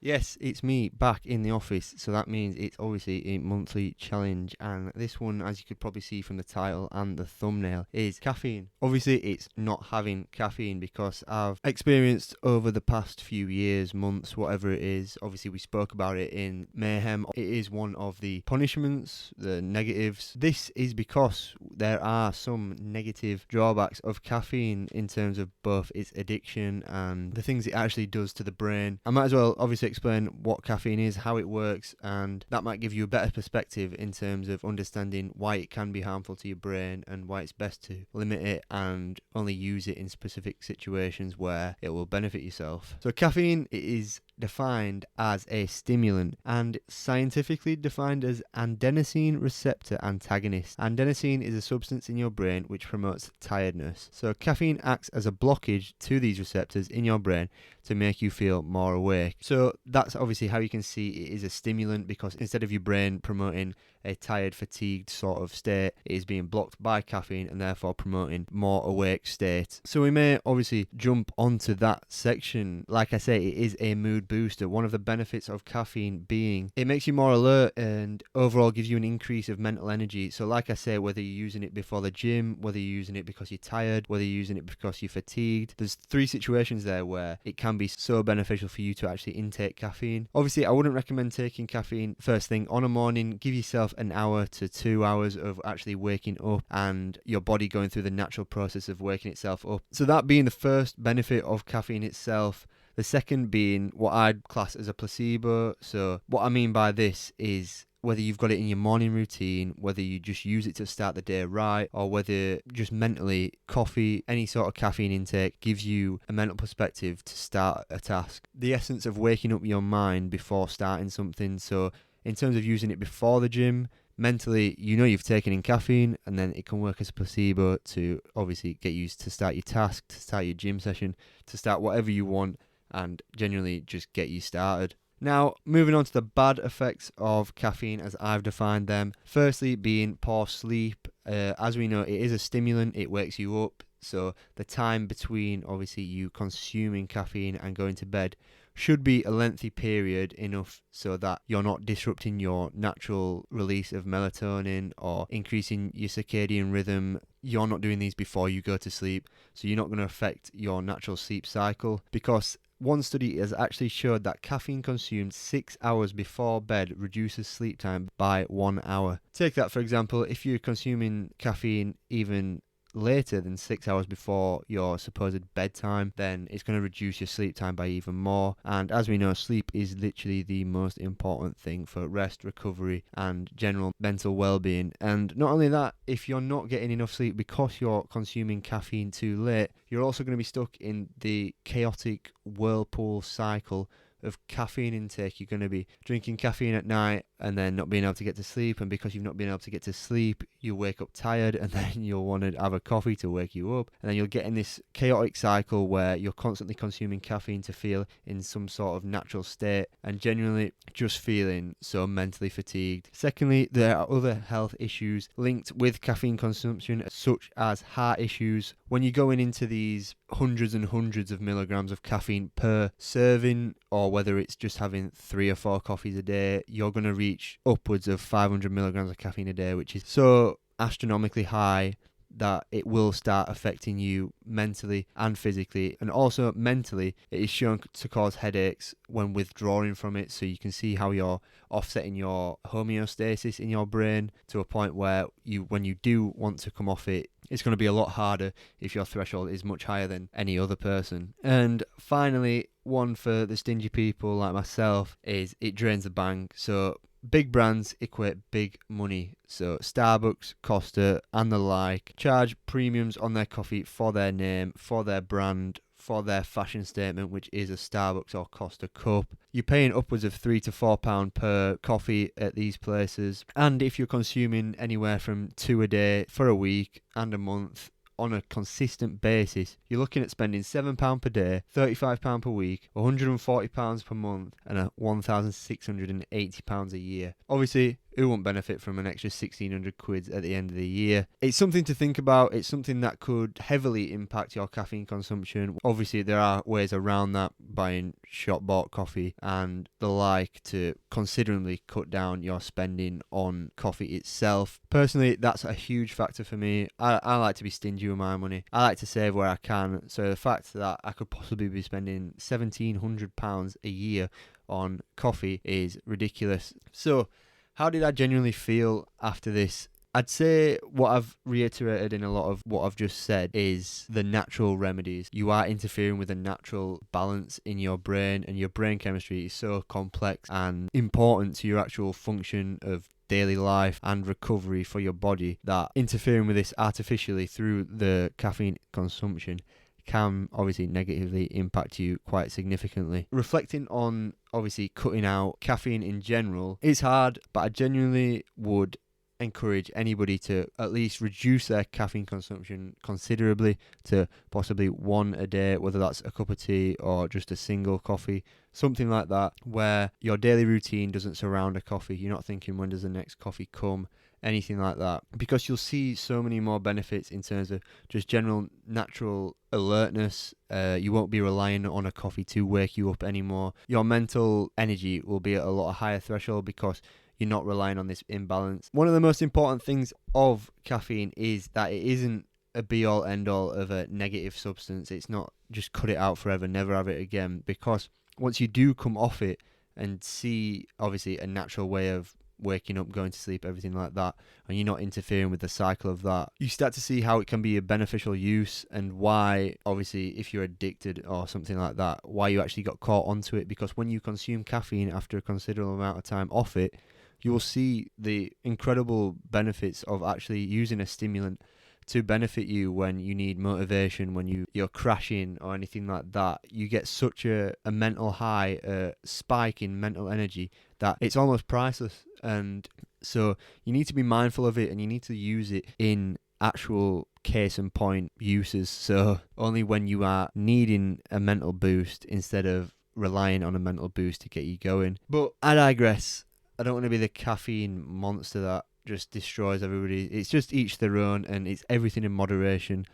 Yes, it's me back in the office, so that means it's obviously a monthly challenge, and this one, as you could probably see from the title and the thumbnail, is caffeine. Obviously, it's not having caffeine because I've experienced over the past few years, months, whatever it is, obviously we spoke about it in Mayhem, it is one of the punishments, the negatives. This is because there are some negative drawbacks of caffeine in terms of both its addiction and the things it actually does to the brain. I might as well obviously explain what caffeine is, how it works, and that might give you a better perspective in terms of understanding why it can be harmful to your brain and why it's best to limit it and only use it in specific situations where it will benefit yourself. So caffeine is defined as a stimulant and scientifically defined as adenosine receptor antagonist. Adenosine is a substance in your brain which promotes tiredness. So caffeine acts as a blockage to these receptors in your brain to make you feel more awake. So that's obviously how you can see it is a stimulant, because instead of your brain promoting a tired, fatigued sort of state, it is being blocked by caffeine and therefore promoting more awake state. So we may obviously jump onto that section. Like I say, it is a mood booster. One of the benefits of caffeine being it makes you more alert and overall gives you an increase of mental energy. So like I say, whether you're using it before the gym, whether you're using it because you're tired, whether you're using it because you're fatigued, there's three situations there where it can be so beneficial for you to actually intake caffeine. Obviously, I wouldn't recommend taking caffeine first thing on a morning. Give yourself an hour to 2 hours of actually waking up and your body going through the natural process of waking itself up. So that being the first benefit of caffeine itself. The second being what I'd class as a placebo. So what I mean by this is whether you've got it in your morning routine, whether you just use it to start the day right, or whether just mentally coffee, any sort of caffeine intake gives you a mental perspective to start a task. The essence of waking up your mind before starting something. So in terms of using it before the gym, mentally, you know you've taken in caffeine, and then it can work as a placebo to obviously get you to start your task, to start your gym session, to start whatever you want, and genuinely just get you started. Now, moving on to the bad effects of caffeine as I've defined them. Firstly, being poor sleep. As we know, it is a stimulant, it wakes you up. So the time between obviously you consuming caffeine and going to bed should be a lengthy period, enough so that you're not disrupting your natural release of melatonin or increasing your circadian rhythm. You're not doing these before you go to sleep, so you're not going to affect your natural sleep cycle, because one study has actually showed that caffeine consumed 6 hours before bed reduces sleep time by 1 hour. Take that for example, if you're consuming caffeine even later than 6 hours before your supposed bedtime, then it's going to reduce your sleep time by even more. And as we know, sleep is literally the most important thing for rest, recovery, and general mental well-being. And not only that, if you're not getting enough sleep because you're consuming caffeine too late, you're also going to be stuck in the chaotic whirlpool cycle of caffeine intake. You're going to be drinking caffeine at night and then not being able to get to sleep, and because you've not been able to get to sleep, you wake up tired, and then you'll want to have a coffee to wake you up, and then you'll get in this chaotic cycle where you're constantly consuming caffeine to feel in some sort of natural state and genuinely just feeling so mentally fatigued. Secondly, there are other health issues linked with caffeine consumption, such as heart issues. When you're going into these hundreds and hundreds of milligrams of caffeine per serving, or whether it's just having 3 or 4 coffees a day, you're going to reach upwards of 500 milligrams of caffeine a day, which is so astronomically high that it will start affecting you mentally and physically. And also mentally, it is shown to cause headaches when withdrawing from it. So you can see how you're offsetting your homeostasis in your brain to a point where when you do want to come off it, it's going to be a lot harder if your threshold is much higher than any other person. And finally, one for the stingy people like myself is it drains the bank. So big brands equate big money. So Starbucks, Costa, and the like charge premiums on their coffee for their name, for their brand, for their fashion statement, which is a Starbucks or Costa cup. You're paying upwards of £3 to £4 per coffee at these places. And if you're consuming anywhere from 2 a day for a week and a month, on a consistent basis, you're looking at spending £7 per day, £35 per week, £140 per month, and £1,680 a year. Obviously, who won't benefit from an extra 1,600 quid at the end of the year? It's something to think about. It's something that could heavily impact your caffeine consumption. Obviously, there are ways around that, buying shop-bought coffee and the like, to considerably cut down your spending on coffee itself. Personally, that's a huge factor for me. I like to be stingy with my money. I like to save where I can. So the fact that I could possibly be spending £1,700 a year on coffee is ridiculous. So how did I genuinely feel after this? I'd say what I've reiterated in a lot of what I've just said is the natural remedies. You are interfering with a natural balance in your brain, and your brain chemistry is so complex and important to your actual function of daily life and recovery for your body that interfering with this artificially through the caffeine consumption can obviously negatively impact you quite significantly. Reflecting on obviously cutting out caffeine in general is hard, but I genuinely would encourage anybody to at least reduce their caffeine consumption considerably to possibly one a day, whether that's a cup of tea or just a single coffee, something like that, where your daily routine doesn't surround a coffee. You're not thinking, when does the next coffee come, anything like that, because you'll see so many more benefits in terms of just general natural alertness. You won't be relying on a coffee to wake you up anymore. Your mental energy will be at a lot higher threshold because you're not relying on this imbalance. One of the most important things of caffeine is that it isn't a be-all, end-all of a negative substance. It's not just cut it out forever, never have it again, because once you do come off it and see, obviously, a natural way of waking up, going to sleep, everything like that, and you're not interfering with the cycle of that, you start to see how it can be a beneficial use, and why, obviously, if you're addicted or something like that, why you actually got caught onto it. Because when you consume caffeine after a considerable amount of time off it, you will see the incredible benefits of actually using a stimulant to benefit you when you need motivation, when you're crashing or anything like that. You get such a mental high, a spike in mental energy that it's almost priceless. And so you need to be mindful of it, and you need to use it in actual case and point uses. So only when you are needing a mental boost instead of relying on a mental boost to get you going. But I digress. I don't want to be the caffeine monster that just destroys everybody. It's just each their own, and it's everything in moderation.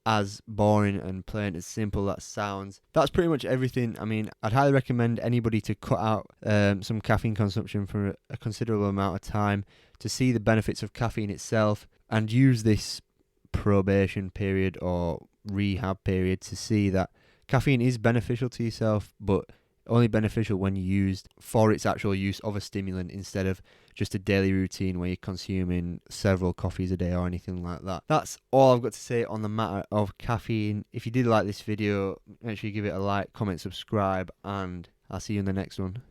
As boring and plain as simple that sounds, that's pretty much everything. I mean, I'd highly recommend anybody to cut out some caffeine consumption for a considerable amount of time to see the benefits of caffeine itself, and use this probation period or rehab period to see that caffeine is beneficial to yourself, but only beneficial when used for its actual use of a stimulant instead of just a daily routine where you're consuming several coffees a day or anything like that. That's all I've got to say on the matter of caffeine. If you did like this video, make sure you give it a like, comment, subscribe, and I'll see you in the next one.